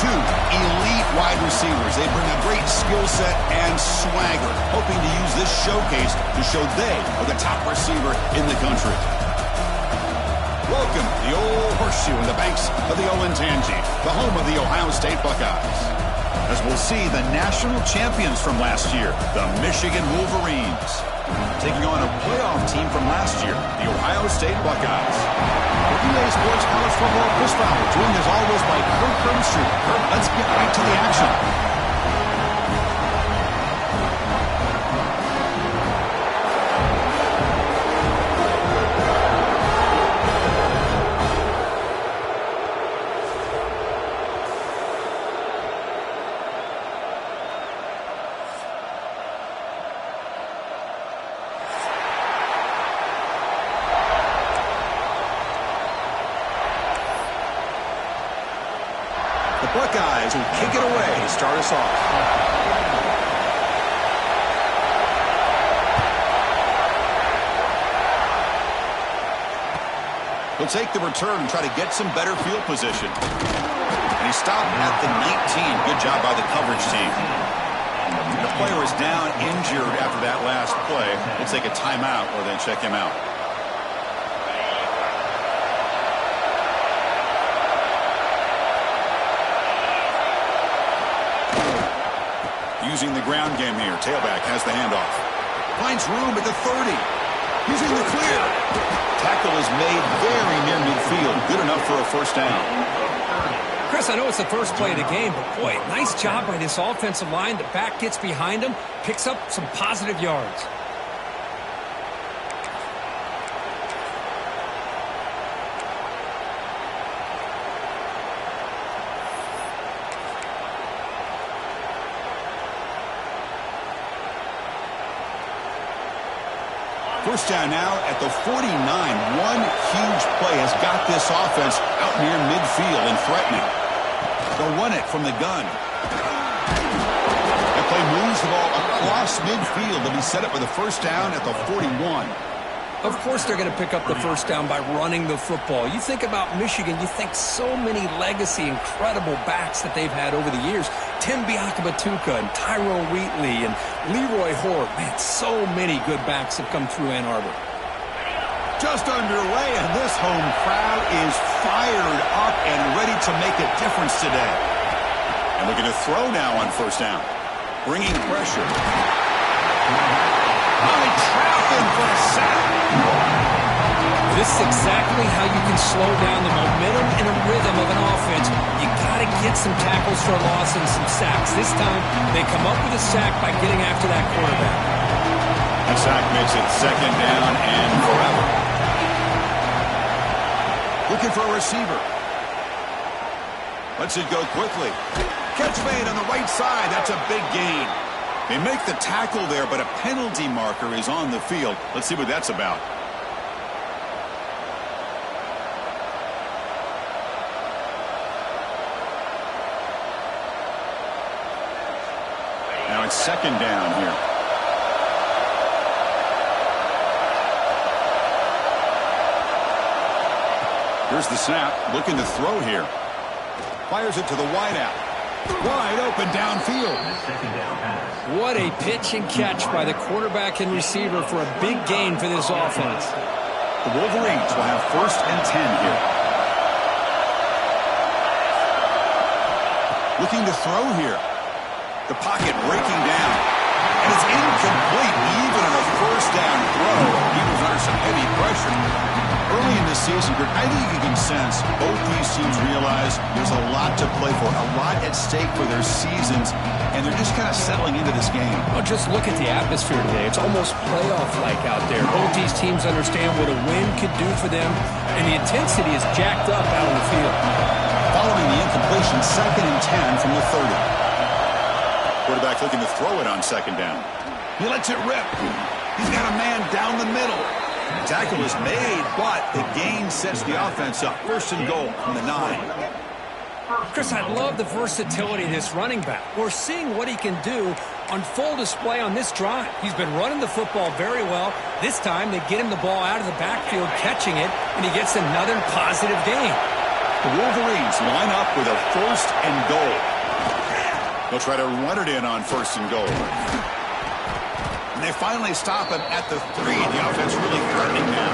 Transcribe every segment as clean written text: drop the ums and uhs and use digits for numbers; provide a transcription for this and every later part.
two elite wide receivers. They bring a great skill set and swagger, hoping to use this showcase to show they are the top receiver in the country. Welcome to the old horseshoe in the banks of the Olentangy, the home of the Ohio State Buckeyes. As we'll see the national champions from last year, the Michigan Wolverines, taking on a playoff team from last year, the Ohio State Buckeyes. For EA Sports College Football, Chris Fowler, joined as always by Kurt Crumpster. Kurt, let's get right to the action. Buckeyes will kick it away to start us off. He'll take the return and try to get some better field position. And he stopped at the 19. Good job by the coverage team. The player is down injured after that last play. We'll take a timeout or then check him out. Using the ground game here. Tailback has the handoff. Finds room at the 30. Using the clear. Tackle is made very near midfield. Good enough for a first down. Chris, I know it's the first play of the game, but boy, nice job by this offensive line. The back gets behind him, picks up some positive yards. First down now at the 49. One huge play has got this offense out near midfield and threatening. They'll run it from the gun. That play moves the ball across midfield. They'll be set up with a first down at the 41. Of course they're going to pick up the first down by running the football. You think about Michigan, you think so many legacy, incredible backs that they've had over the years. Tim Biakabatuka and Tyrone Wheatley and Leroy Horde. Man, so many good backs have come through Ann Arbor. Just underway, and this home crowd is fired up and ready to make a difference today. And looking to throw now on first down. Bringing pressure. Trapping for a sack. This is exactly how you can slow down the momentum and a rhythm of an offense. You got to get some tackles for loss and some sacks. This time, they come up with a sack by getting after that quarterback. That sack makes it second down and forever. Looking for a receiver. Lets it go quickly. Catch made on the right side. That's a big gain. They make the tackle there, but a penalty marker is on the field. Let's see what that's about. Now it's second down here. Here's the snap. Looking to throw here. Fires it to the wideout. Wide open downfield. What a pitch and catch by the quarterback and receiver for a big gain for this offense. The Wolverines will have first and 10 here. Looking to throw here. The pocket breaking down. And it's incomplete even on a first down throw. He was under some heavy pressure. Early in the season, I think you can sense both these teams realize there's a lot to play for, a lot at stake for their seasons, and they're just kind of settling into this game. Well, just look at the atmosphere today. It's almost playoff-like out there. Both these teams understand what a win could do for them, and the intensity is jacked up out on the field. Following the incompletion, second and 10 from the 30. Quarterback looking to throw it on second down. He lets it rip. He's got a man down the middle. The tackle is made, but the gain sets the offense up. First and goal from the 9. Chris, I love the versatility of this running back. We're seeing what he can do on full display on this drive. He's been running the football very well. This time, they get him the ball out of the backfield, catching it, and he gets another positive gain. The Wolverines line up with a 1st and goal. They'll try to run it in on 1st and goal. And they finally stop him at the 3. The offense really threatening now.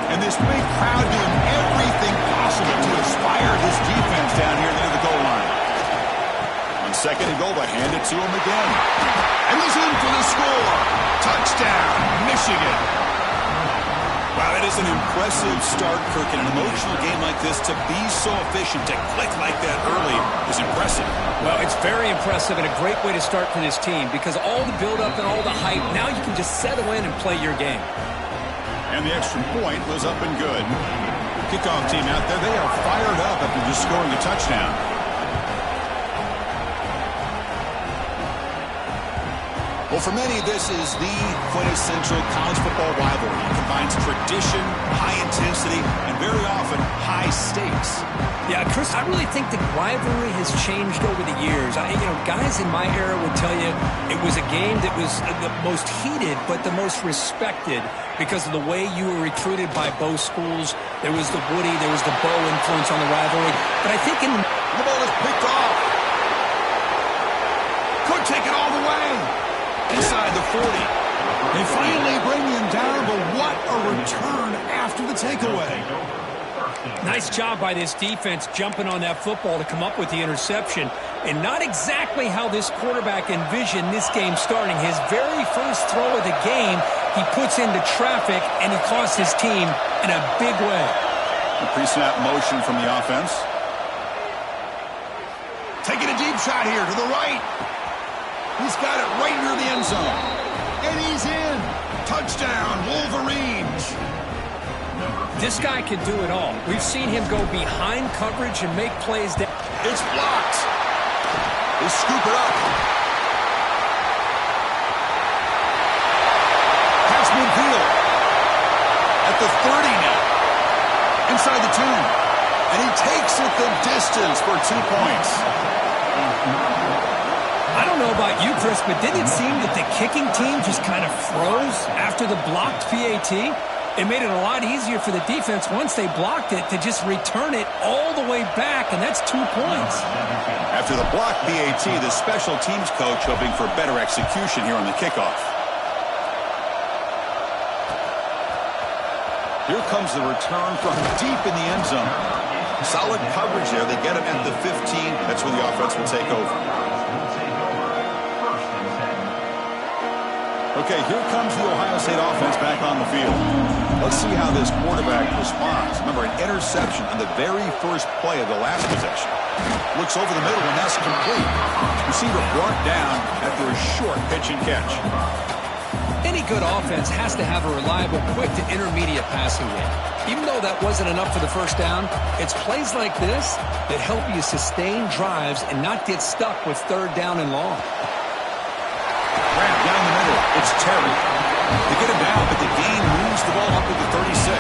And this big crowd doing everything possible to inspire this defense down here near the goal line. On 2nd and goal, they hand it to him again. And he's in for the score. Touchdown, Michigan. Wow, that is an impressive start, Kirk. In an emotional game like this, to be so efficient, to click like that early is impressive. Well, it's very impressive and a great way to start for this team because all the build-up and all the hype, now you can just settle in and play your game. And the extra point was up and good. Kickoff team out there, they are fired up after just scoring a touchdown. Well, for many, this is the quintessential college football rivalry. It combines tradition, high intensity, and very often high stakes. Yeah, Chris, I really think the rivalry has changed over the years. Guys in my era would tell you it was a game that was the most heated but the most respected because of the way you were recruited by both schools. There was the Woody, there was the Bo influence on the rivalry. But I think the ball is picked off. Could take it all the way. Inside the 40. They finally bring him down, but what a return after the takeaway. Nice job by this defense jumping on that football to come up with the interception. And not exactly how this quarterback envisioned this game starting. His very first throw of the game, he puts into traffic, and he costs his team in a big way. A pre-snap motion from the offense. Taking a deep shot here to the right. He's got it right near the end zone. And he's in. Touchdown, Wolverines. This guy can do it all. We've seen him go behind coverage and make plays. It's blocked. They scoop it up. Pass midfield. At the 30 now. Inside the 10. And he takes it the distance for 2 points. I don't know about you, Chris, but didn't it seem that the kicking team just kind of froze after the blocked PAT? It made it a lot easier for the defense once they blocked it to just return it all the way back, and that's 2 points. After the blocked PAT, the special teams coach hoping for better execution here on the kickoff. Here comes the return from deep in the end zone. Solid coverage there. They get him at the 15. That's where the offense will take over. Okay, here comes the Ohio State offense back on the field. Let's see how this quarterback responds. Remember, an interception on the very first play of the last possession. Looks over the middle, and that's complete. Receiver brought down after a short pitch and catch. Any good offense has to have a reliable, quick to intermediate passing game. Even though that wasn't enough for the first down, it's plays like this that help you sustain drives and not get stuck with 3rd down and long. Grab down the middle. It's Terry. They get him down, but the gain moves the ball up to the 36.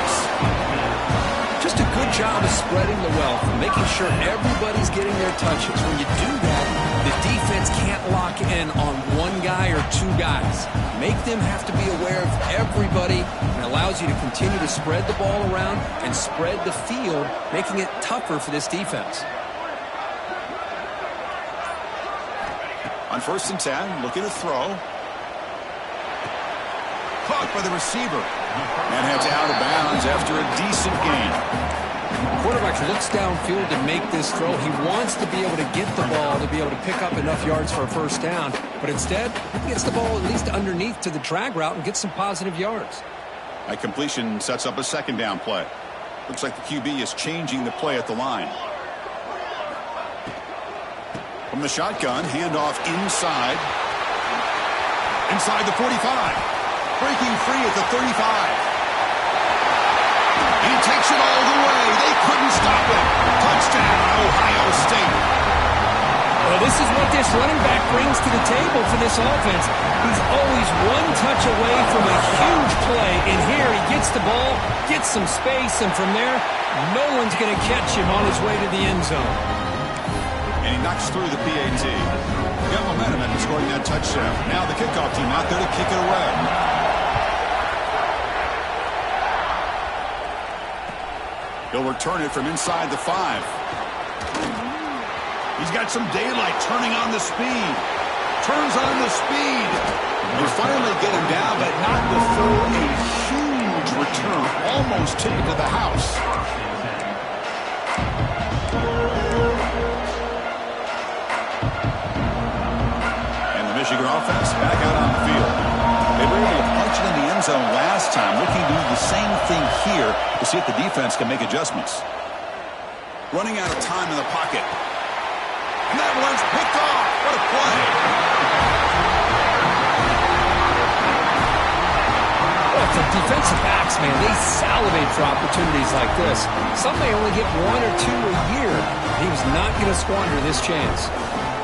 Just a good job of spreading the wealth and making sure everybody's getting their touches. When you do that, the defense can't lock in on one guy or 2 guys. Make them have to be aware of everybody, and allows you to continue to spread the ball around and spread the field, making it tougher for this defense. On 1st and 10, looking to throw. Caught by the receiver. And heads out of bounds after a decent gain. The quarterback looks downfield to make this throw. He wants to be able to get the ball to be able to pick up enough yards for a 1st down. But instead, he gets the ball at least underneath to the drag route and gets some positive yards. That completion sets up a 2nd down play. Looks like the QB is changing the play at the line. From the shotgun, handoff inside. Inside the 45. Breaking free at the 35. He takes it all the way. They couldn't stop him. Touchdown, Ohio State. Well, this is what this running back brings to the table for this offense. He's always one touch away from a huge play. And here he gets the ball, gets some space, and from there, no one's going to catch him on his way to the end zone. And he knocks through the PAT. Got momentum after scoring that touchdown. Now the kickoff team out there to kick it away. He'll return it from inside the 5. He's got some daylight turning on the speed. Turns on the speed. They finally get him down, but not before a huge return. Almost took it to the house. And the Michigan offense back out on the field. They were able to punch it in the end zone last time, looking to do the same thing here to see if the defense can make adjustments. Running out of time in the pocket. And that one's picked off. What a play. Well, the defensive backs, man, they salivate for opportunities like this. Some may only get 1 or 2 a year. He was not going to squander this chance.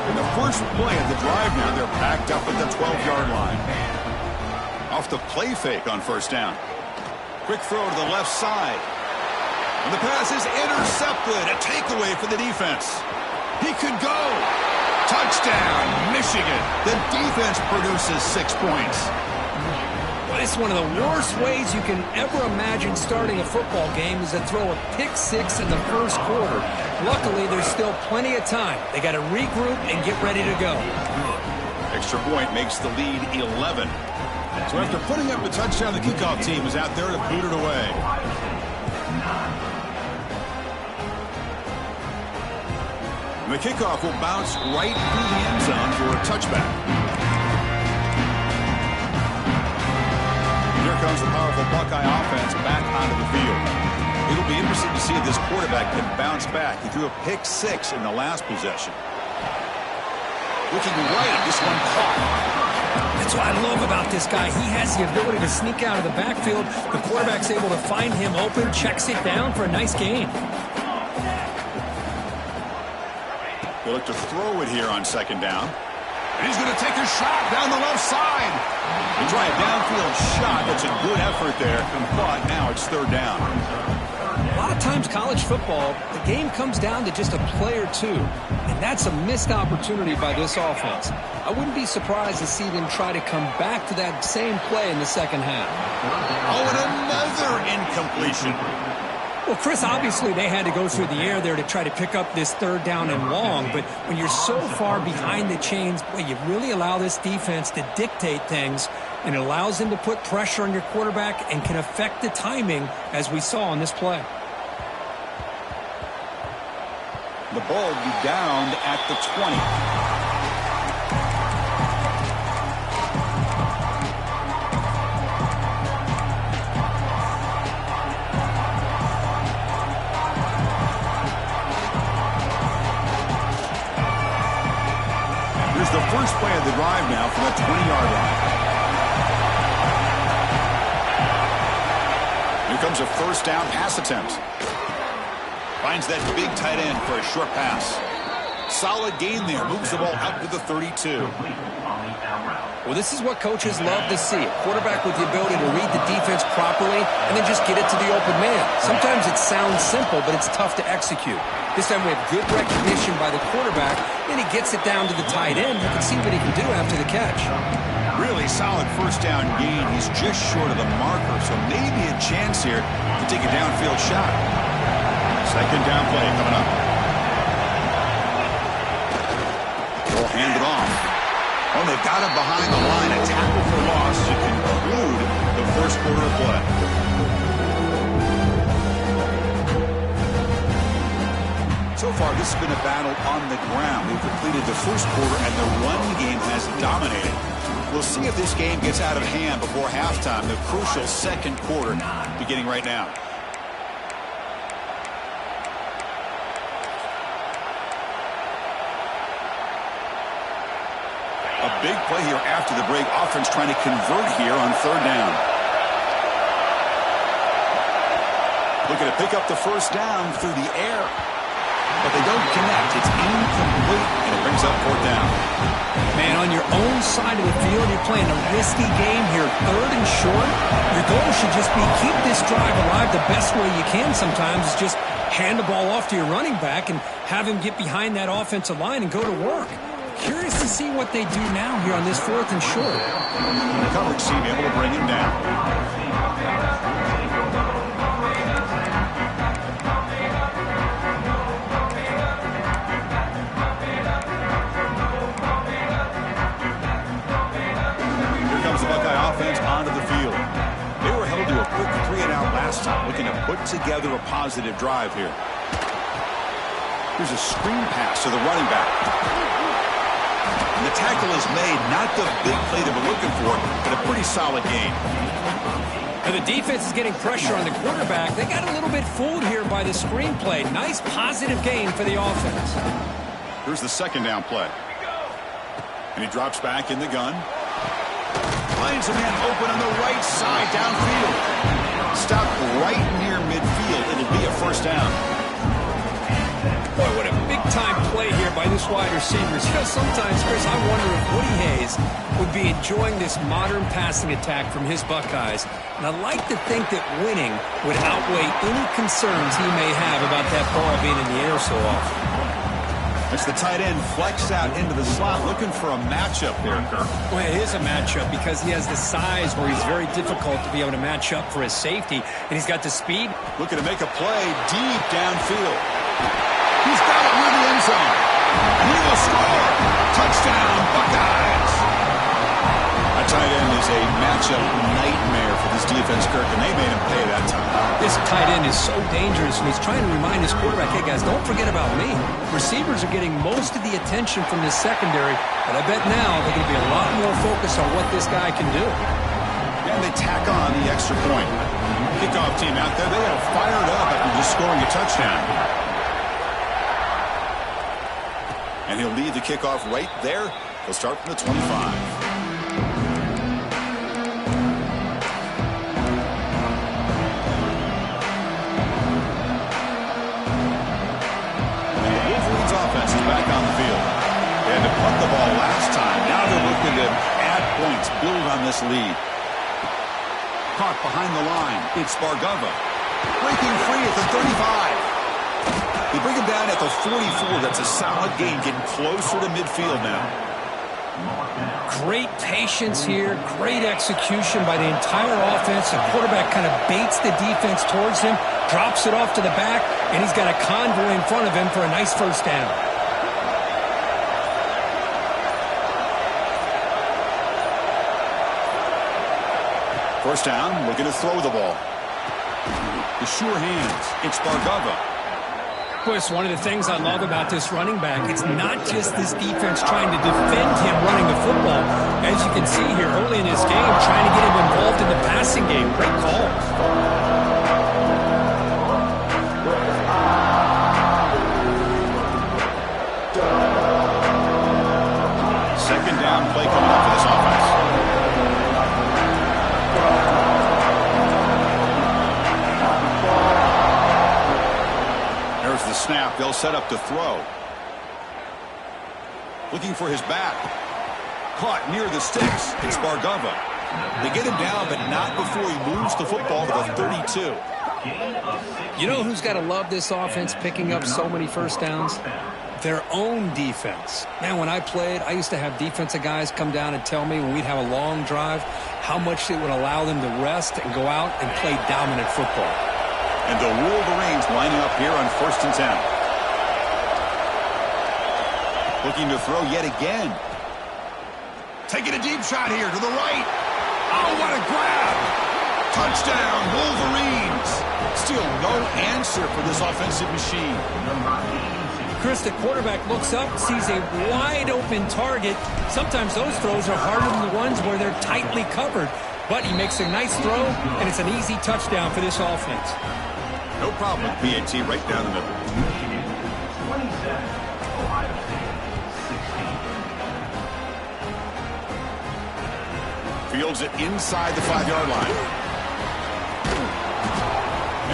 In the first play of the drive now, they're backed up at the 12-yard line. Off the play fake on first down. Quick throw to the left side. And the pass is intercepted. A takeaway for the defense. He could go. Touchdown, Michigan. The defense produces 6 points. Well, it's one of the worst ways you can ever imagine starting a football game is to throw a pick-6 in the first quarter. Luckily, there's still plenty of time. They got to regroup and get ready to go. Extra point makes the lead 11. So after putting up the touchdown, the kickoff team is out there to boot it away. The kickoff will bounce right through the end zone for a touchback. Here comes the powerful Buckeye offense back onto the field. It'll be interesting to see if this quarterback can bounce back. He threw a pick-6 in the last possession. Looking right, this one caught. That's what I love about this guy. He has the ability to sneak out of the backfield. The quarterback's able to find him open, checks it down for a nice gain. They look to throw it here on second down. And he's going to take a shot down the left side. They try a downfield shot. That's a good effort there. But now it's third down. A lot of times college football, the game comes down to just a play or two. And that's a missed opportunity by this offense. I wouldn't be surprised to see them try to come back to that same play in the second half. Oh, and another incompletion. Well, Chris, obviously they had to go through the air there to try to pick up this third down and long, but when you're so far behind the chains, boy, you really allow this defense to dictate things, and it allows them to put pressure on your quarterback and can affect the timing, as we saw on this play. The ball will be down at the 20. The first play of the drive now from the 20-yard line. Here comes a first down pass attempt. Finds that big tight end for a short pass. Solid gain there. Moves the ball out to the 32. Well, this is what coaches love to see. A quarterback with the ability to read the defense properly and then just get it to the open man. Sometimes it sounds simple, but it's tough to execute. This time we have good recognition by the quarterback, and he gets it down to the tight end. You can see what he can do after the catch. Really solid first down gain. He's just short of the marker, so maybe a chance here to take a downfield shot. Second down play coming up. They'll hand it off. Oh, they've got him behind the line. A tackle for loss to conclude the first quarter of play. So far, this has been a battle on the ground. We've completed the first quarter, and the run game has dominated. We'll see if this game gets out of hand before halftime, the crucial second quarter beginning right now. A big play here after the break. Offense trying to convert here on third down. Looking to pick up the first down through the air. But they don't connect. It's incomplete, and it brings up fourth down. Man, on your own side of the field, you're playing a risky game here, third and short. Your goal should just be keep this drive alive the best way you can sometimes. Is just hand the ball off to your running back and have him get behind that offensive line and go to work. Curious to see what they do now here on this 4th and short. The coverage team able to bring him down. Looking to put together a positive drive here. Here's a screen pass to the running back. And the tackle is made. Not the big play that we're looking for, but a pretty solid gain. And the defense is getting pressure on the quarterback. They got a little bit fooled here by the screen play. Nice positive gain for the offense. Here's the 2nd down play. And he drops back in the gun. Finds a man open on the right side downfield. Stopped right near midfield. It'll be a 1st down. Boy, what a big-time play here by this wide receiver. Sometimes, Chris, I wonder if Woody Hayes would be enjoying this modern passing attack from his Buckeyes. And I'd like to think that winning would outweigh any concerns he may have about that ball being in the air so often. It's the tight end flexed out into the slot, looking for a matchup there, Kirk. Well, it is a matchup because he has the size where he's very difficult to be able to match up for his safety, and he's got the speed. Looking to make a play deep downfield. He's got it near the end zone. And he will score. Touchdown, Buckeyes. A tight end is a matchup nightmare for this defense, Kirk, and they made him pay that time. This tight end is so dangerous, and he's trying to remind his quarterback, hey, guys, don't forget about me. Receivers are getting most of the attention from this secondary, but I bet now they're going to be a lot more focused on what this guy can do. And they tack on the extra point. Kickoff team out there, they are fired up after just scoring a touchdown. And he'll lead the kickoff right there. He'll start from the 25. Back on the field. They had to punt the ball last time. Now they're looking to add points, build on this lead. Caught behind the line. It's Bargava. Breaking free at the 35. They bring him down at the 44. That's a solid gain, getting closer to midfield now. Great patience here. Great execution by the entire offense. The quarterback kind of baits the defense towards him, drops it off to the back, and he's got a convoy in front of him for a nice 1st down. First down, looking to throw the ball. The sure hands. It's Bargava. Boy, it's one of the things I love about this running back. It's not just this defense trying to defend him running the football. As you can see here early in this game, trying to get him involved in the passing game. Great call. Second down play coming up for this offense. There's the snap. They'll set up to throw. Looking for his back. Caught near the sticks. It's Bargava. They get him down, but not before he moves the football to the 32. You know who's got to love this offense picking up so many 1st downs? Their own defense. Man, when I played, I used to have defensive guys come down and tell me when we'd have a long drive how much it would allow them to rest and go out and play dominant football. And the Wolverines lining up here on 1st and 10. Looking to throw yet again. Taking a deep shot here to the right. Oh, what a grab. Touchdown, Wolverines. Still no answer for this offensive machine. Chris, the quarterback looks up, sees a wide-open target. Sometimes those throws are harder than the ones where they're tightly covered. But he makes a nice throw, and it's an easy touchdown for this offense. No problem with PAT right down the middle. Fields it inside the 5-yard line.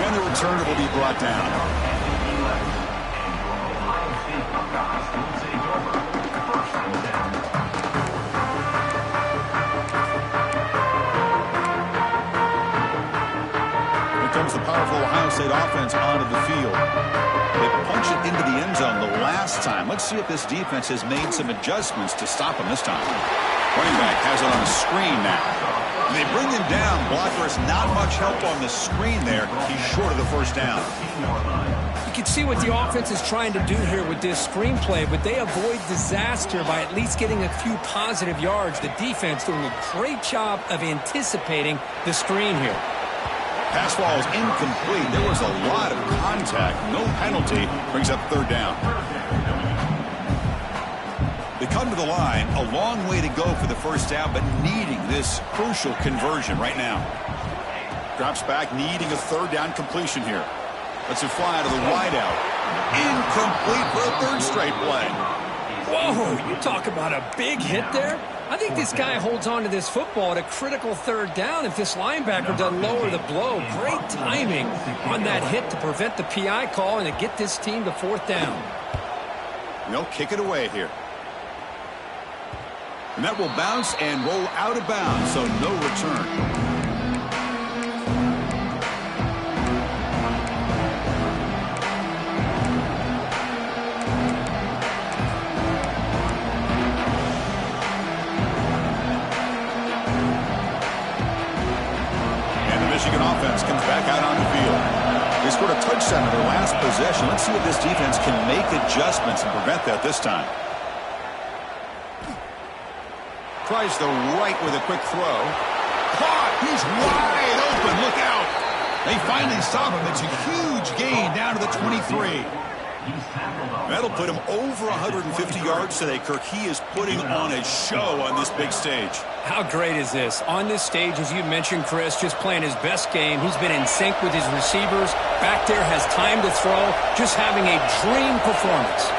And the returner will be brought down. Here comes the powerful Ohio State offense onto the field. They punched it into the end zone the last time. Let's see if this defense has made some adjustments to stop him this time. Running back has it on the screen now. They bring him down. Blocker has not much help on the screen there. He's short of the first down. You can see what the offense is trying to do here with this screenplay, but they avoid disaster by at least getting a few positive yards. The defense doing a great job of anticipating the screen here. Pass ball is incomplete. There was a lot of contact. No penalty. Brings up third down. They come to the line. A long way to go for the first down, but needing this crucial conversion right now. Drops back, needing a third down completion here. Lets it fly to the wideout. Incomplete for a third straight play. Whoa, you talk about a big hit there. I think this guy holds on to this football at a critical third down if this linebacker doesn't lower the blow. Great timing on that hit to prevent the PI call and to get this team to fourth down. They'll kick it away here. And that will bounce and roll out of bounds, so no return. Michigan offense comes back out on the field. They scored a touchdown in their last possession. Let's see if this defense can make adjustments and prevent that this time. Tries the right with a quick throw. Caught! He's wide open. Look out! They finally stop him. It's a huge gain down to the 23. That'll put him over 150 yards today, Kirk. He is putting on a show on this big stage. How great is this? On this stage, as you mentioned, Chris, just playing his best game. He's been in sync with his receivers. Back there, has time to throw. Just having a dream performance.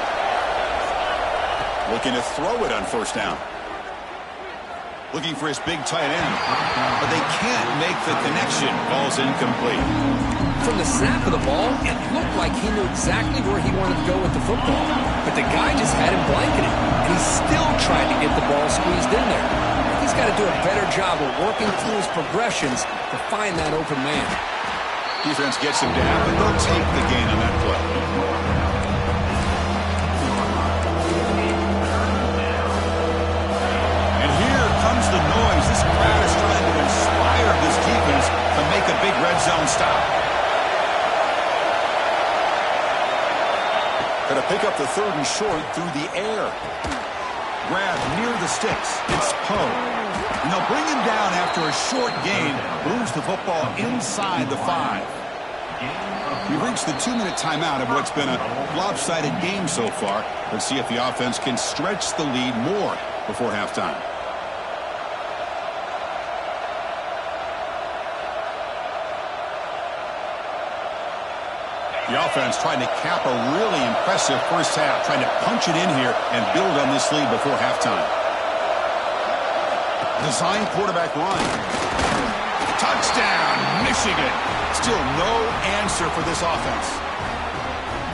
Looking to throw it on first down. Looking for his big tight end. But they can't make the connection. Ball's incomplete. From the snap of the ball, it looked like he knew exactly where he wanted to go with the football. But the guy just had him blanketed. And he still tried to get the ball squeezed in there. He's got to do a better job of working through his progressions to find that open man. Defense gets him down, and they'll take the gain on that play. And here comes the noise. This crowd is trying to inspire this defense to make a big red zone stop. Going to pick up the third and short through the air. Grab near the sticks. It's Poe. And they'll bring him down after a short gain. Moves the football inside the 5. We reached the 2-minute timeout of what's been a lopsided game so far. Let's see if the offense can stretch the lead more before halftime. The offense trying to cap a really impressive first half, trying to punch it in here and build on this lead before halftime. Design quarterback run. Touchdown, Michigan. Still no answer for this offense.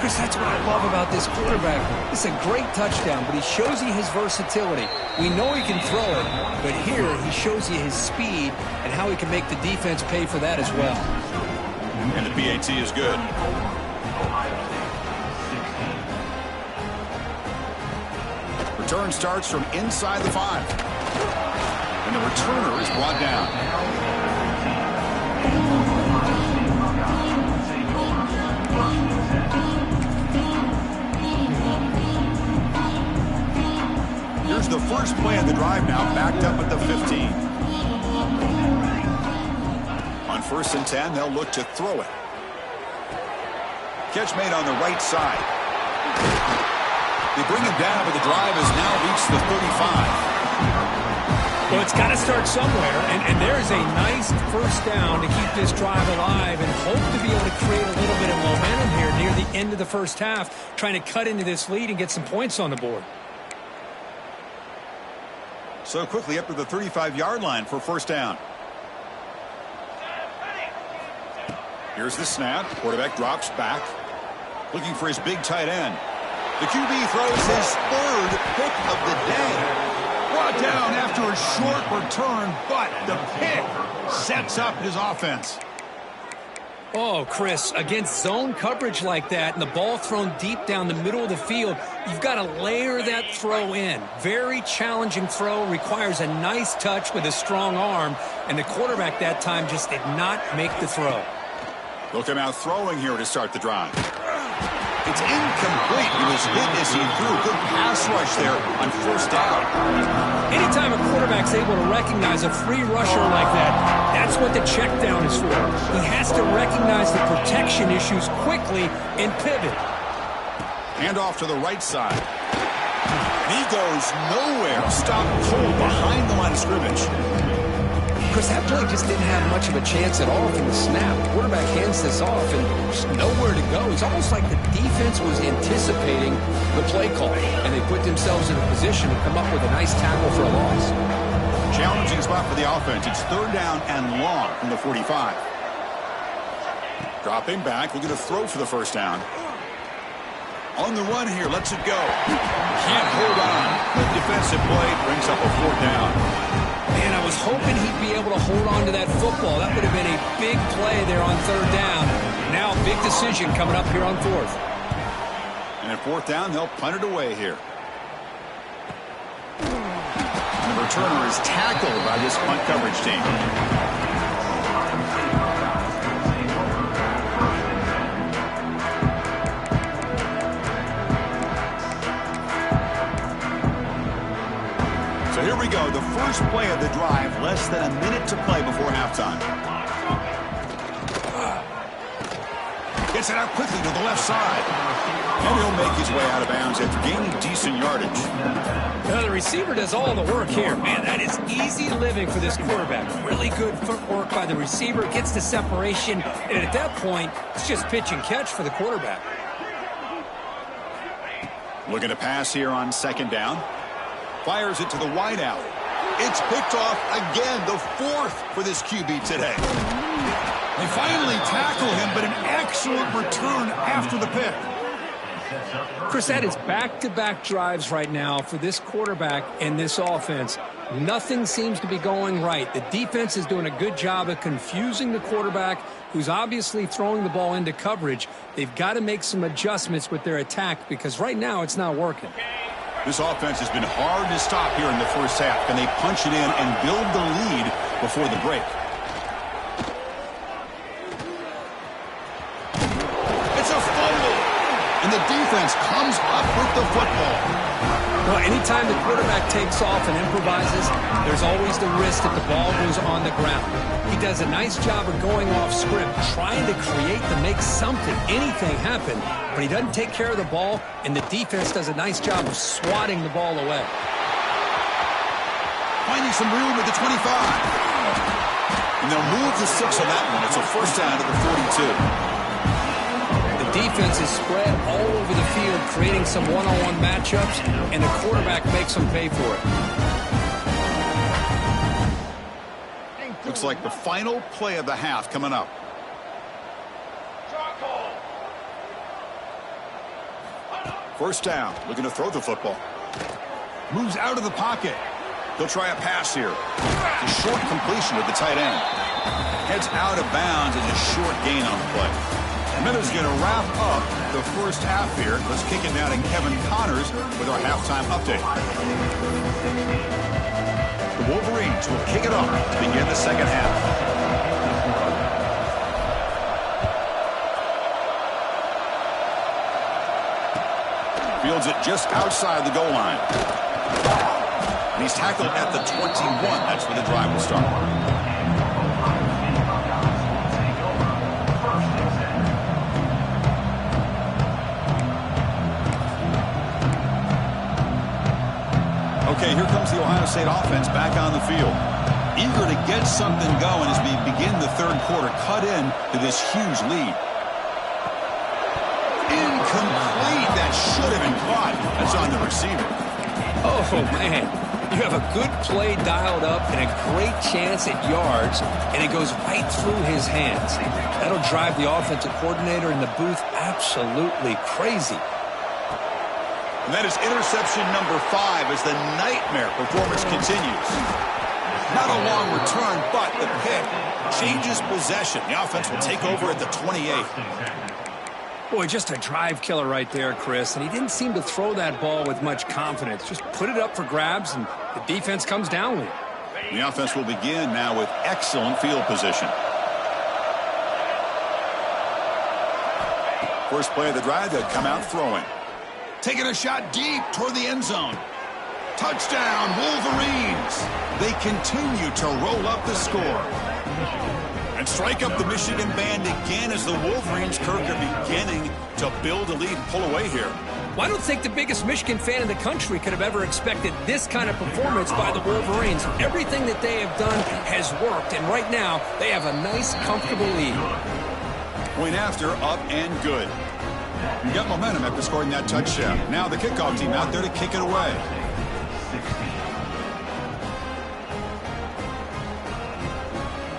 Chris, that's what I love about this quarterback. It's a great touchdown, but he shows you his versatility. We know he can throw it, but here he shows you his speed and how he can make the defense pay for that as well. And the PAT is good. Return starts from inside the 5. And the returner is brought down. Here's the first play of the drive now, backed up at the 15. On 1st and 10, they'll look to throw it. Catch made on the right side. They bring him down, but the drive has now reached the 35. Well, it's got to start somewhere, and there's a nice first down to keep this drive alive and hope to be able to create a little bit of momentum here near the end of the first half, trying to cut into this lead and get some points on the board. So quickly up to the 35-yard line for first down. Here's the snap. Quarterback drops back. Looking for his big tight end. The QB throws his third pick of the day. Brought down after a short return, but the pick sets up his offense. Oh, Chris, against zone coverage like that and the ball thrown deep down the middle of the field, you've got to layer that throw in. Very challenging throw, requires a nice touch with a strong arm, and the quarterback that time just did not make the throw. Looking out throwing here to start the drive. It's incomplete. He was hit as he threw. Good pass rush there on first down. Anytime a quarterback's able to recognize a free rusher like that, that's what the check down is for. He has to recognize the protection issues quickly and pivot. Handoff to the right side. He goes nowhere. Stop cold behind the line of scrimmage. Chris, that play just didn't have much of a chance at all from the snap. The quarterback hands this off and there's nowhere to go. It's almost like the defense was anticipating the play call, and they put themselves in a position to come up with a nice tackle for a loss. Challenging spot for the offense. It's third down and long from the 45. Dropping back, looking to throw for the first down. On the run here, lets it go. Can't hold on. The defensive play brings up a fourth down. Man, I was hoping he'd be able to hold on to that football. That would have been a big play there on third down. Now a big decision coming up here on fourth. And at fourth down, they'll punt it away here. And the returner is tackled by this punt coverage team. So here we go, the first play of the drive, less than a minute to play before halftime. Gets it out quickly to the left side. And he'll make his way out of bounds after gaining decent yardage. Now the receiver does all the work here. Man, that is easy living for this quarterback. Really good footwork by the receiver, gets the separation, and at that point, it's just pitch and catch for the quarterback. Looking to pass here on second down. Fires it to the wide out. It's picked off again, the fourth for this QB today. They finally tackle him, but an excellent return after the pick. Chris, that is back-to-back drives right now for this quarterback and this offense. Nothing seems to be going right. The defense is doing a good job of confusing the quarterback, who's obviously throwing the ball into coverage. They've got to make some adjustments with their attack because right now it's not working. This offense has been hard to stop here in the first half. Can they punch it in and build the lead before the break? It's a fumble, and the defense comes up with the football. Well, anytime the quarterback takes off and improvises, there's always the risk that the ball goes on the ground. He does a nice job of going off script, trying to create to make something, anything happen, but he doesn't take care of the ball, and the defense does a nice job of swatting the ball away. Finding some room at the 25. And they'll move the 6 on that one. It's a first down to the 42. Defense is spread all over the field, creating some one-on-one matchups, and the quarterback makes them pay for it. Looks like the final play of the half coming up. First down, looking to throw the football. Moves out of the pocket. He'll try a pass here. It's a short completion with the tight end. Heads out of bounds as a short gain on the play. And that is going to wrap up the first half here. Let's kick it down to Kevin Connors with our halftime update. The Wolverines will kick it off to begin the second half. Fields it just outside the goal line. And he's tackled at the 21. That's where the drive will start. Okay, here comes the Ohio State offense back on the field. Eager to get something going as we begin the third quarter. Cut in to this huge lead. Incomplete. That should have been caught. That's on the receiver. Oh, man. You have a good play dialed up and a great chance at yards, and it goes right through his hands. That'll drive the offensive coordinator in the booth absolutely crazy. And that is interception number 5 as the nightmare performance continues. Not a long return, but the pick changes possession. The offense will take over at the 28. Boy, just a drive killer right there, Chris. And he didn't seem to throw that ball with much confidence. Just put it up for grabs, and the defense comes down with it. The offense will begin now with excellent field position. First play of the drive, they'll come out throwing. Taking a shot deep toward the end zone. Touchdown, Wolverines. They continue to roll up the score. And strike up the Michigan band again as the Wolverines, Kirk, are beginning to build a lead and pull away here. Well, I don't think the biggest Michigan fan in the country could have ever expected this kind of performance by the Wolverines. Everything that they have done has worked, and right now they have a nice, comfortable lead. Point after, up and good. You got momentum after scoring that touchdown. Now the kickoff team out there to kick it away.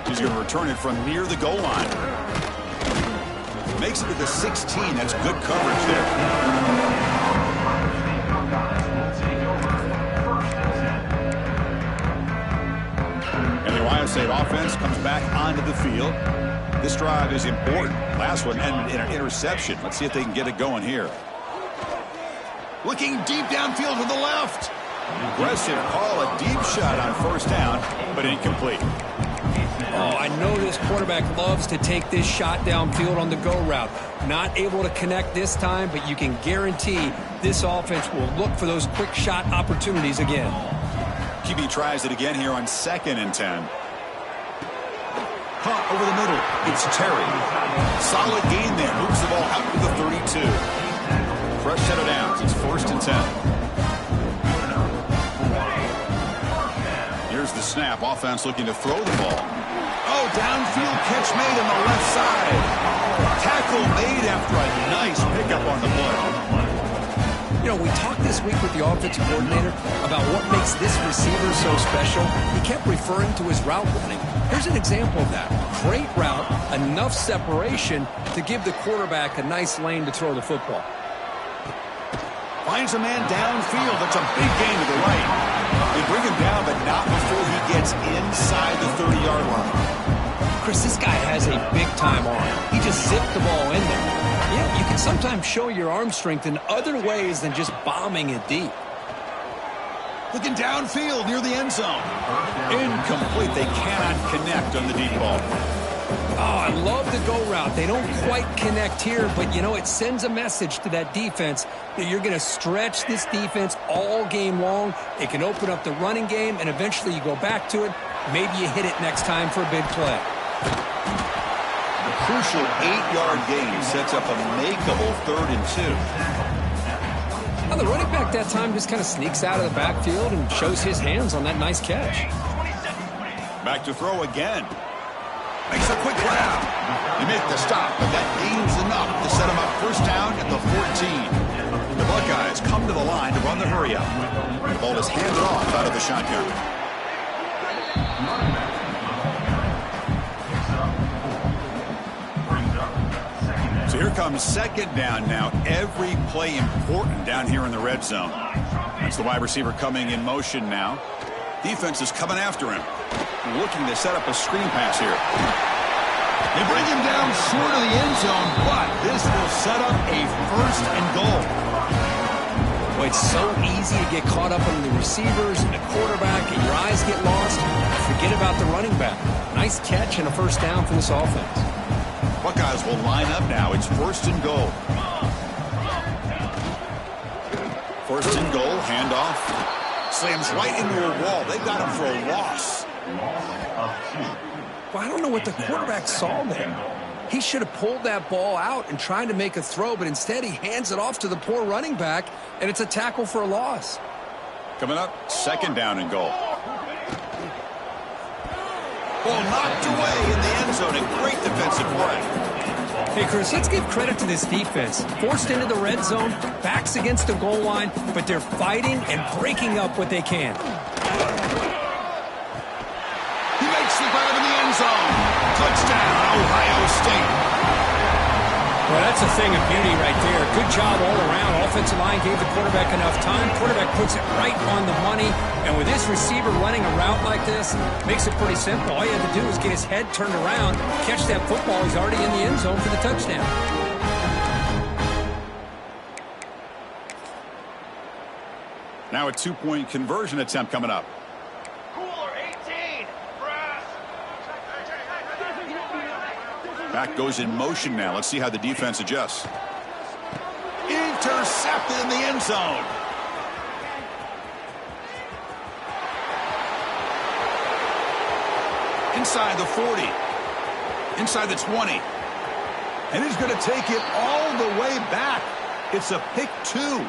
He's going to return it from near the goal line. Makes it to the 16. That's good coverage there. And the Ohio State offense comes back onto the field. This drive is important. Last one ended in an interception. Let's see if they can get it going here. Looking deep downfield to the left. Aggressive call, a deep shot on first down, but incomplete. Oh, I know this quarterback loves to take this shot downfield on the go route. Not able to connect this time, but you can guarantee this offense will look for those quick shot opportunities again. QB tries it again here on 2nd and 10. Caught over the middle. It's Terry. Solid gain there. Moves the ball out to the 32. Fresh set of downs. It's 1st and 10. Here's the snap. Offense looking to throw the ball. Oh, downfield catch made on the left side. Tackle made after a nice pickup on the play. You know, we talked this week with the offensive coordinator about what makes this receiver so special. He kept referring to his route running. Here's an example of that. Great route, enough separation to give the quarterback a nice lane to throw the football. Finds a man downfield. That's a big gain to the right. They bring him down, but not before he gets inside the 30-yard line. Chris, this guy has a big-time arm. He just zipped the ball in there. Yeah, you can sometimes show your arm strength in other ways than just bombing it deep. Looking downfield near the end zone. Incomplete. They cannot connect on the deep ball. Oh, I love the go route. They don't quite connect here, but, you know, it sends a message to that defense that you're going to stretch this defense all game long. It can open up the running game, and eventually you go back to it. Maybe you hit it next time for a big play. The crucial 8-yard gain sets up a makeable 3rd and 2. Well, the running back that time just kind of sneaks out of the backfield and shows his hands on that nice catch. Back to throw again. Makes a quick grab. He made the stop, but that gains enough to set him up first down at the 14. The Buckeyes come to the line to run the hurry up. The ball is handed off out of the shotgun. So here comes 2nd down now. Every play important down here in the red zone. That's the wide receiver coming in motion now. Defense is coming after him. Looking to set up a screen pass here. They bring him down short of the end zone, but this will set up a 1st and goal. Well, it's so easy to get caught up on the receivers and the quarterback, and your eyes get lost. Forget about the running back. Nice catch and a 1st down for this offense. Buckeyes will line up now. It's 1st and goal. 1st and goal, handoff. Slams right into a wall. They got him for a loss. Well, I don't know what the quarterback saw there. He should have pulled that ball out and tried to make a throw, but instead he hands it off to the poor running back, and it's a tackle for a loss. Coming up, 2nd down and goal. Ball knocked away in the end zone. A great defensive play. Hey, Chris, let's give credit to this defense. Forced into the red zone, backs against the goal line, but they're fighting and breaking up what they can. He makes the grab in the end zone. Touchdown, Ohio State. Well, that's a thing of beauty right there. Good job all around. Offensive line gave the quarterback enough time. Quarterback puts it right on the money. And with this receiver running a route like this, makes it pretty simple. All you had to do was get his head turned around, catch that football. He's already in the end zone for the touchdown. Now a two-point conversion attempt coming up. Cooler 18. Back goes in motion now. Let's see how the defense adjusts. Intercepted in the end zone. Inside the 40. Inside the 20. And he's going to take it all the way back. It's a pick two.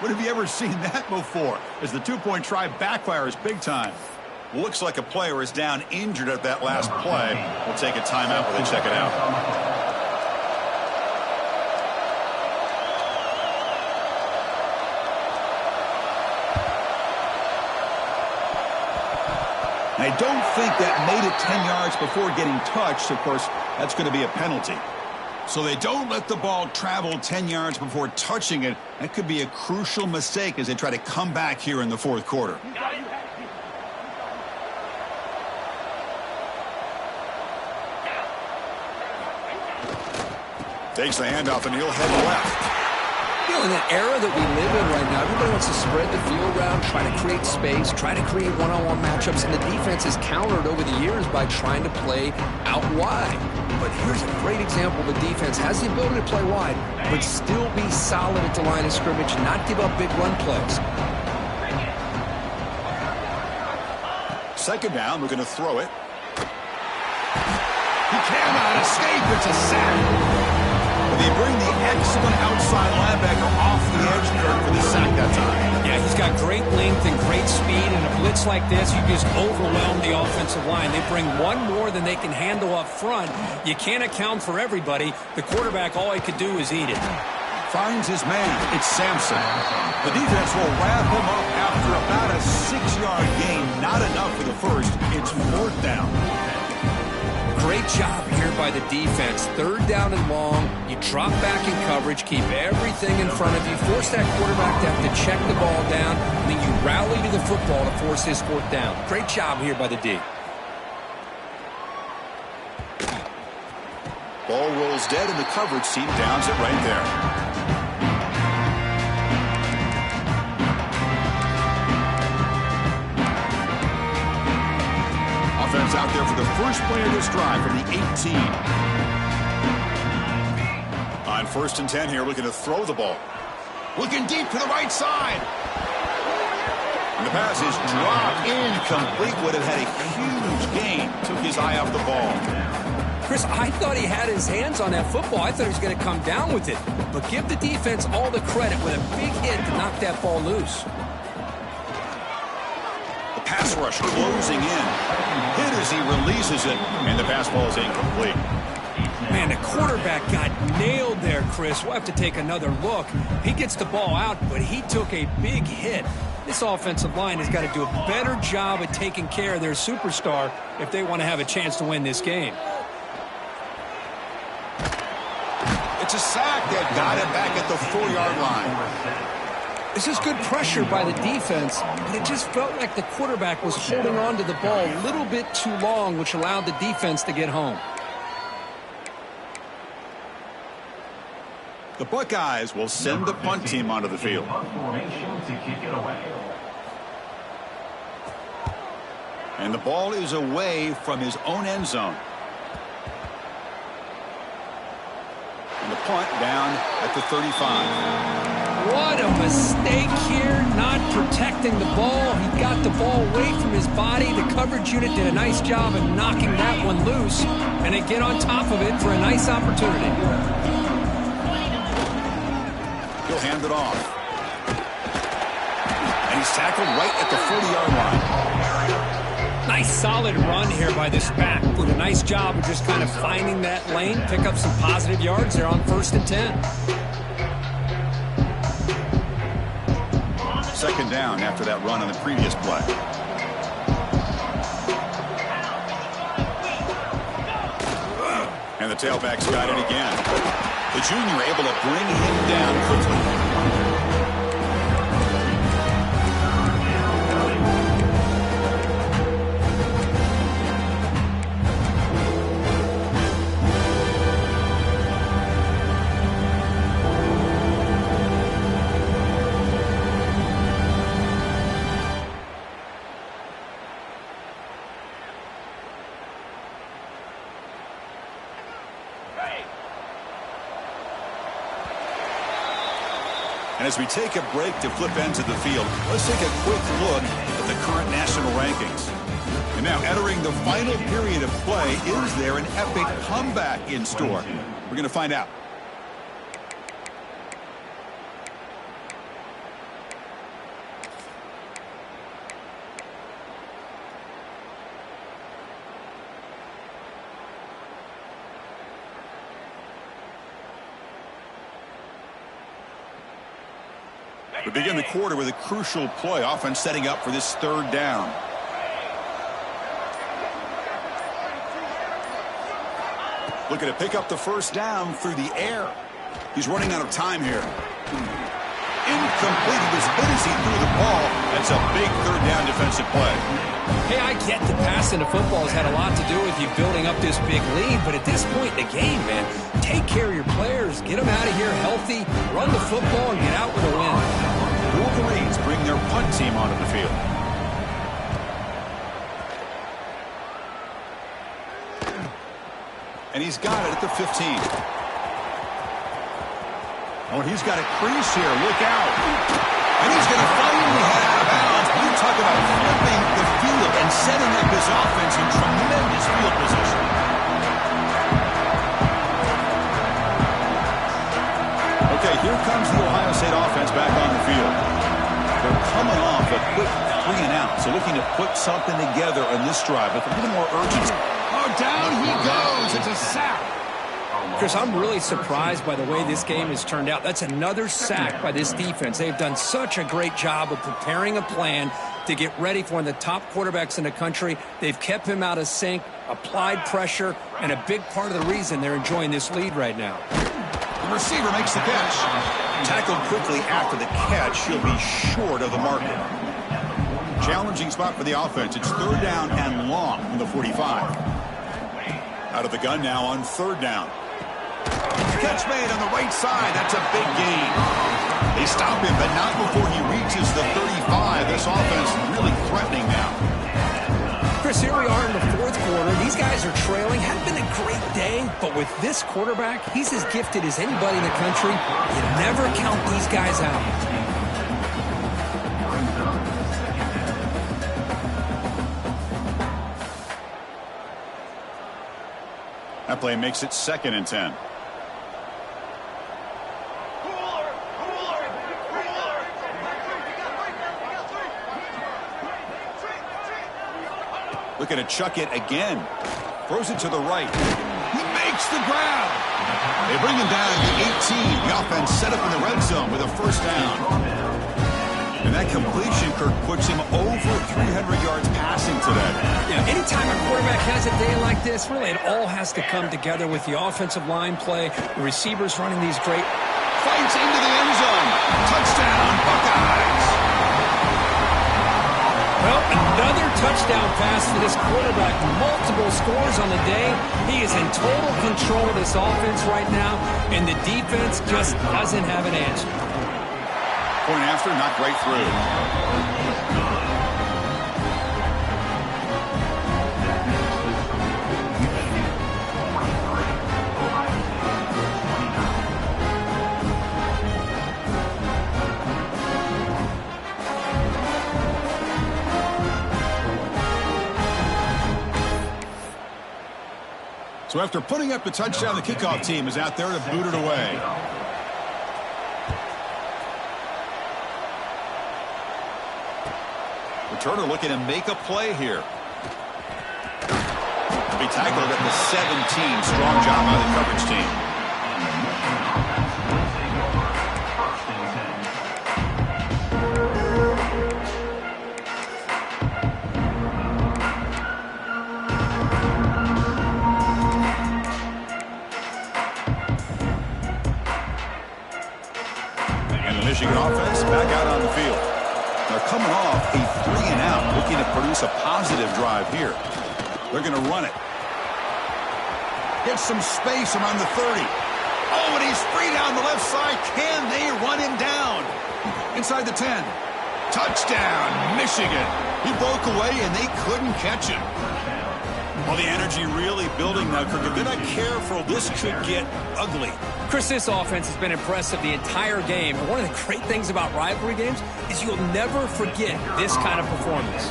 When have you ever seen that before? As the two-point try backfires big time. Looks like a player is down injured at that last play. We'll take a timeout while they check it out. I don't think that made it 10 yards before getting touched. Of course, that's going to be a penalty. So they don't let the ball travel 10 yards before touching it. That could be a crucial mistake as they try to come back here in the fourth quarter. Takes the handoff and he'll head left. You know, in the era that we live in right now, everybody wants to spread the field around, try to create space, try to create one-on-one matchups, and the defense has countered over the years by trying to play out wide. But here's a great example. The defense has the ability to play wide, but still be solid at the line of scrimmage, not give up big run plays. Second down, we're going to throw it. He cannot escape. It's a sack. They bring the excellent outside linebacker off the edge curve for the sack that time. Yeah, he's got great length and great speed. In a blitz like this, you just overwhelm the offensive line. They bring one more than they can handle up front. You can't account for everybody. The quarterback, all he could do is eat it. Finds his man. It's Sampson. The defense will wrap him up after about a 6-yard gain. Not enough for the first. It's fourth down. Great job here by the defense. Third down and long. You drop back in coverage, keep everything in front of you, force that quarterback to have to check the ball down, and then you rally to the football to force his fourth down. Great job here by the D. Ball rolls dead, and the coverage team downs it right there. Offense out there for the first play of this drive from the 18. On 1st and 10 here, looking to throw the ball. Looking deep to the right side. And the pass is dropped incomplete. Would have had a huge gain. Took his eye off the ball. Chris, I thought he had his hands on that football. I thought he was going to come down with it. But give the defense all the credit with a big hit to knock that ball loose. The pass rush closing in. Hit as he releases it, and the pass ball is incomplete. Man, the quarterback got nailed there, Chris. We'll have to take another look. He gets the ball out, but he took a big hit. This offensive line has got to do a better job at taking care of their superstar if they want to have a chance to win this game. It's a sack that got him back at the 4-yard line. This is good pressure by the defense, but it just felt like the quarterback was holding on to the ball a little bit too long, which allowed the defense to get home. The Buckeyes will send the punt team onto the field. And the ball is away from his own end zone. And the punt down at the 35. What a mistake here, not protecting the ball. He got the ball away from his body. The coverage unit did a nice job of knocking that one loose, and they get on top of it for a nice opportunity. He'll hand it off. And he's tackled right at the 40-yard line. Nice solid run here by this back. Did a nice job of just kind of finding that lane, pick up some positive yards there on 1st and 10. Second down after that run on the previous play. And the tailback's got it again. The junior able to bring him down quickly. And as we take a break to flip ends of the field, let's take a quick look at the current national rankings. And now entering the final period of play, is there an epic comeback in store? We're going to find out. We begin the quarter with a crucial play, offense setting up for this third down. Looking to pick up the first down through the air. He's running out of time here. Incomplete. He was hit as he threw the ball. That's a big third down defensive play. Hey, I get the pass into football has had a lot to do with you building up this big lead, but at this point in the game, man, take care of your players. Get them out of here healthy, run the football, and get out with a win. Wolverines bring their punt team onto the field. And he's got it at the 15. Oh, he's got a crease here. Look out. And he's going to finally head out of bounds. You talk about flipping the field and setting up his offense in tremendous field position. Okay, here comes the Ohio State offense back on the field. They're coming off a quick 3 and out, so looking to put something together on this drive with a little more urgency. Oh, down he goes. It's a sack. Chris, I'm really surprised by the way this game has turned out. That's another sack by this defense. They've done such a great job of preparing a plan to get ready for one of the top quarterbacks in the country. They've kept him out of sync, applied pressure, and a big part of the reason they're enjoying this lead right now. The receiver makes the catch. Tackled quickly after the catch. He'll be short of the marker. Challenging spot for the offense. It's third down and long from the 45. Out of the gun now on third down. Catch made on the right side. That's a big gain. They stop him, but not before he reaches the 35. This offense really threatening now. Chris, here we are in the fourth quarter. These guys are trailing. Hadn't been a great day, but with this quarterback, he's as gifted as anybody in the country. You never count these guys out. That play makes it 2nd and 10. Looking to chuck it again. Throws it to the right. He makes the grab. They bring him down to the 18. The offense set up in the red zone with a first down. And that completion, Kirk, puts him over 300 yards passing today. Yeah, anytime a quarterback has a day like this, really it all has to come together with the offensive line play, the receivers running these great. Fights into the end zone. Touchdown, Buckeyes. Well, another touchdown pass for this quarterback. Multiple scores on the day. He is in total control of this offense right now, and the defense just doesn't have an answer. Point after, knocked right through. So after putting up the touchdown, the kickoff team is out there to boot it away. Returner looking to make a play here. Be tackled at the 17. Strong job by the coverage team. back out on the field. They're coming off a 3-and-out, looking to produce a positive drive here. They're going to run it. Get some space around the 30. Oh, and he's free down the left side. Can they run him down? Inside the 10. Touchdown, Michigan. He broke away, and they couldn't catch him. Well, the energy really building now, Kirk. If they're not careful, this could get ugly. Chris, this offense has been impressive the entire game. And one of the great things about rivalry games is you'll never forget this kind of performance.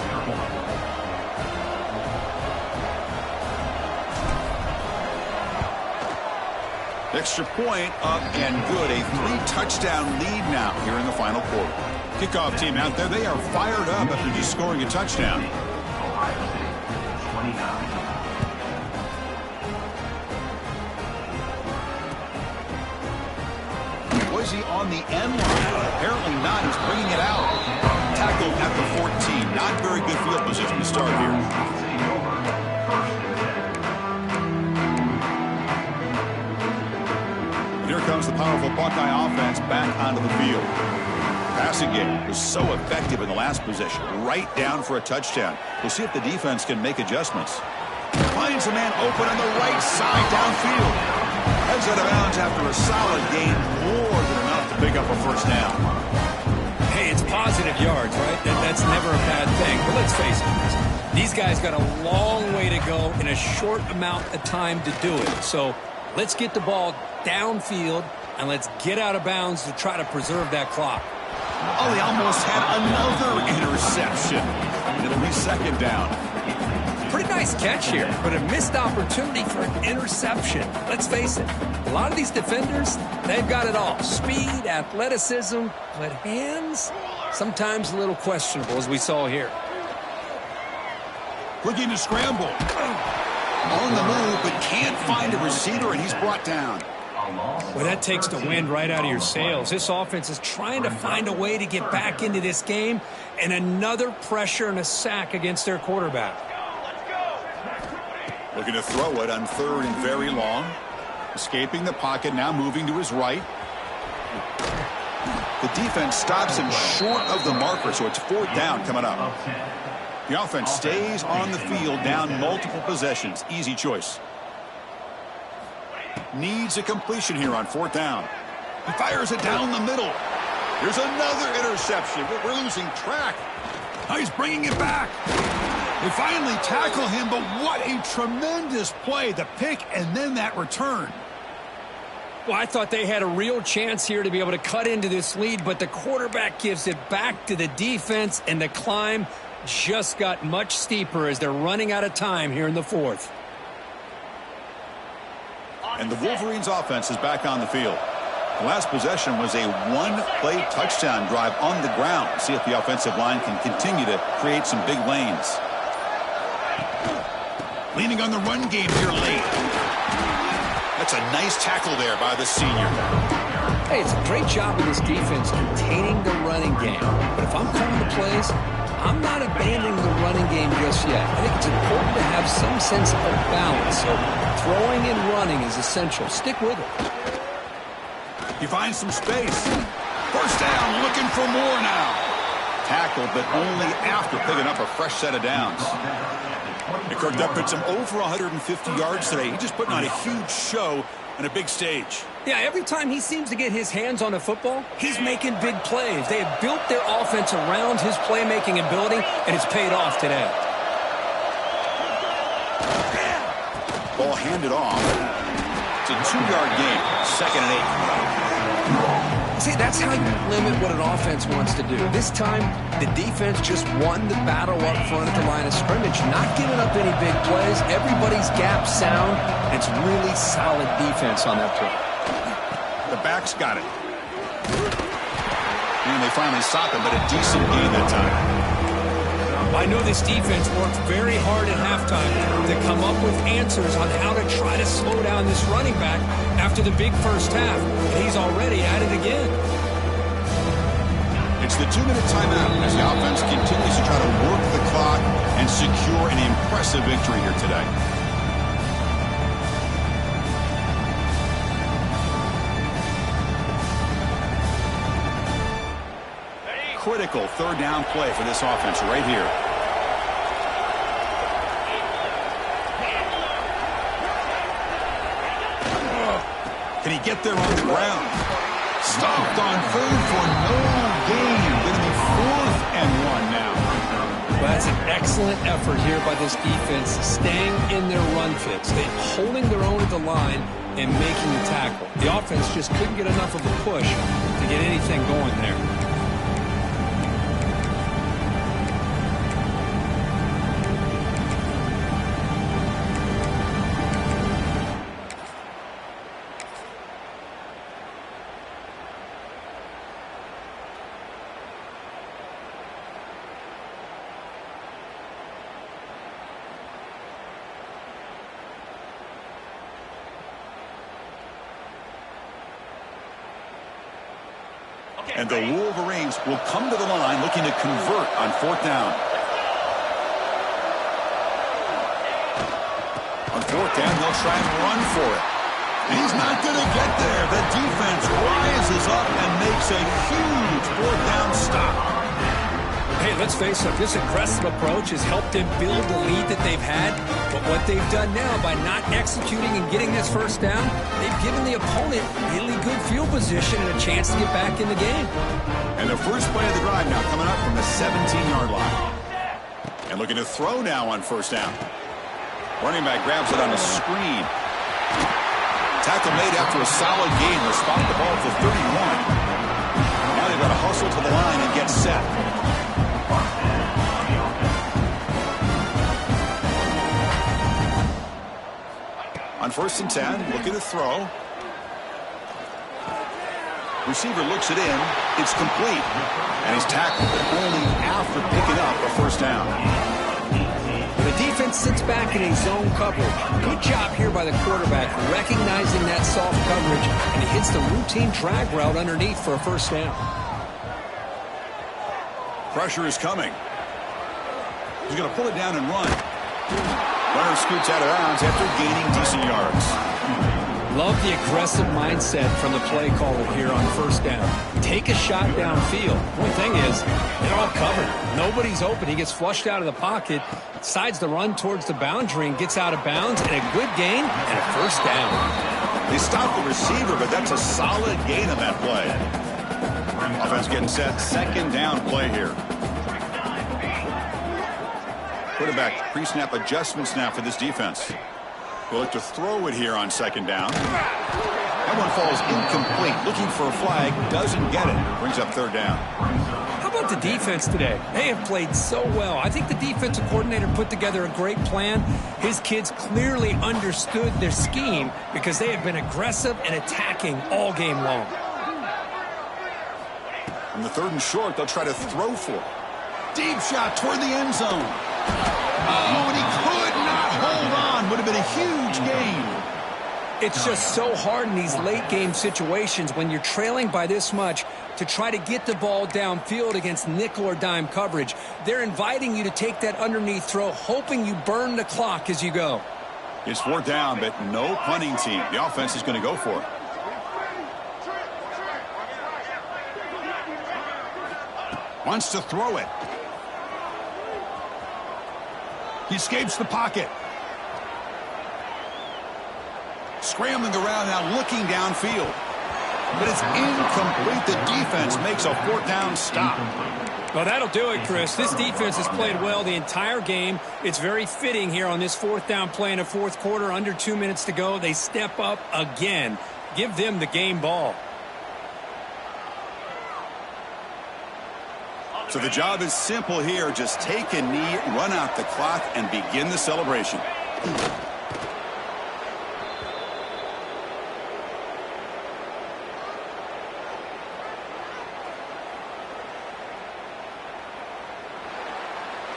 Extra point up and good. A 3-touchdown lead now here in the final quarter. Kickoff team out there. They are fired up after just scoring a touchdown. Was he on the end line? Apparently not. He's bringing it out. Tackled at the 14. Not very good field position to start here. Here comes the powerful Buckeye offense back onto the field. Passing game was so effective in the last possession. Right down for a touchdown. We'll see if the defense can make adjustments. Finds a man open on the right side downfield. Heads out of bounds after a solid gain. More than enough to pick up a first down. Hey, it's positive yards, right? That's never a bad thing. But let's face it, these guys got a long way to go in a short amount of time to do it. So let's get the ball downfield, and let's get out of bounds to try to preserve that clock. Oh, he almost had another interception. It'll be second down. Pretty nice catch here, but a missed opportunity for an interception. Let's face it, a lot of these defenders, they've got it all. Speed, athleticism, but hands, sometimes a little questionable, as we saw here. Looking to scramble. On the move, but can't find a receiver, and he's brought down. Well, that takes the wind right out of your sails. This offense is trying to find a way to get back into this game, and another pressure and a sack against their quarterback. Looking to throw it on 3rd and very long. Escaping the pocket, now moving to his right. The defense stops him short of the marker, so it's 4th down coming up. The offense stays on the field, down multiple possessions. Easy choice. Needs a completion here on 4th down. He fires it down the middle. Here's another interception. We're losing track. Now he's bringing it back. They finally tackle him, but what a tremendous play. The pick and then that return. Well, I thought they had a real chance here to be able to cut into this lead, but the quarterback gives it back to the defense, and the climb just got much steeper as they're running out of time here in the 4th. And the Wolverines offense is back on the field. The last possession was a 1-play touchdown drive on the ground. See if the offensive line can continue to create some big lanes. Leaning on the run game here late. That's a nice tackle there by the senior. Hey, it's a great job of this defense containing the running game. But if I'm calling the plays, I'm not abandoning the running game just yet. I think it's important to have some sense of balance. So throwing and running is essential. Stick with it. He finds some space. First down, looking for more now. Tackled, but only after picking up a fresh set of downs. Kirk, that puts him over 150 yards today. He's just putting on a huge show on a big stage. Yeah, every time he seems to get his hands on the football, he's making big plays. They have built their offense around his playmaking ability, and it's paid off today. Ball handed off. It's a 2-yard gain. 2nd and 8. See, that's how you limit what an offense wants to do. This time, the defense just won the battle up front at the line of scrimmage, not giving up any big plays. Everybody's gap sound. It's really solid defense on that play. The backs got it. And they finally stop him, but a decent gain that time. I know this defense worked very hard at halftime to come up with answers on how to try to slow down this running back after the big first half. And he's already at it again. It's the 2-minute timeout as the offense continues to try to work the clock and secure an impressive victory here today. critical third down play for this offense right here. Can he get there on the ground? Stopped on third for no gain. Going to be 4th and 1 now. Well, that's an excellent effort here by this defense, staying in their run fits. They're holding their own at the line and making the tackle. The offense just couldn't get enough of a push to get anything going there. And the Wolverines will come to the line looking to convert on 4th down. On 4th down, they'll try and run for it. He's not going to get there. The defense rises up and makes a huge 4th down stop. Hey, let's face it, this aggressive approach has helped them build the lead that they've had. But what they've done now by not executing and getting this first down, they've given the opponent really good field position and a chance to get back in the game. And the first play of the drive now coming up from the 17-yard line. And looking to throw now on 1st down. Running back grabs it on a screen. Tackle made after a solid gain. They'll spot the ball at the 31. Now they've got to hustle to the line and get set. On 1st and 10, looking to throw. Receiver looks it in. It's complete. And he's tackled only after picking up a 1st down. The defense sits back in a zone coverage. Good job here by the quarterback, recognizing that soft coverage, and he hits the routine drag route underneath for a 1st down. Pressure is coming. He's going to pull it down and run. Runner scoots out of bounds after gaining decent yards. Love the aggressive mindset from the play caller here on 1st down. Take a shot downfield. One thing is, they're all covered. Nobody's open. He gets flushed out of the pocket, decides to run towards the boundary and gets out of bounds, and a good gain and a 1st down. They stop the receiver, but that's a solid gain on that play. Offense getting set. 2nd down play here. Quarterback pre-snap adjustments now for this defense. We'll look to throw it here on 2nd down. That one falls incomplete. Looking for a flag. Doesn't get it. Brings up 3rd down. How about the defense today? They have played so well. I think the defensive coordinator put together a great plan. His kids clearly understood their scheme because they have been aggressive and attacking all game long. On the 3rd and short, they'll try to throw for it. Deep shot toward the end zone. Oh, and he could not hold on. Would have been a huge gain. It's just so hard in these late game situations when you're trailing by this much to try to get the ball downfield against nickel or dime coverage. They're inviting you to take that underneath throw, hoping you burn the clock as you go. It's 4th down, but no punting team. The offense is going to go for it. Wants to throw it. He escapes the pocket. Scrambling around now, looking downfield. But it's incomplete. The defense makes a 4th down stop. Well, that'll do it, Chris. This defense has played well the entire game. It's very fitting here on this 4th down play in the 4th quarter. Under 2 minutes to go. They step up again. Give them the game ball. So the job is simple here. Just take a knee, run out the clock, and begin the celebration.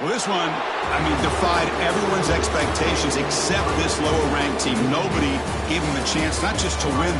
Well, this one, defied everyone's expectations except this lower-ranked team. Nobody gave them a chance not just to win,